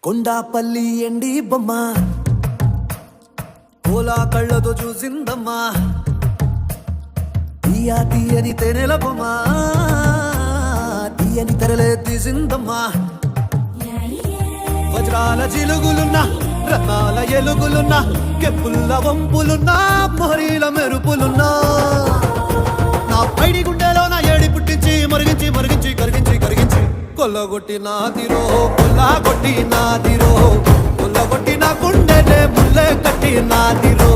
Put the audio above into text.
కొండాపల్లి ఎండి బొమ్మ కోలా కళ్ళతో చూసిందమ్మా తీయా తీయని తెనెల బొమ్మ తీయని తెరలే తీసిందమ్మా వజ్రాల చిలుగులున్నా రత్నాల ఎలుగులున్నా కెప్పుల్ల వంపులున్నా మొరీల మెరుపులున్నా నా పైడి గుండెలో నా ఏడి పుట్టించి మరిగించి మరిగించి కరిగించి కరిగించి కొల్లగొట్టి నాదిరో కొల్లగొట్టి నాదిరో కొల్లగొట్టి నా గుండెనే ముల్లె కట్టి నాదిరో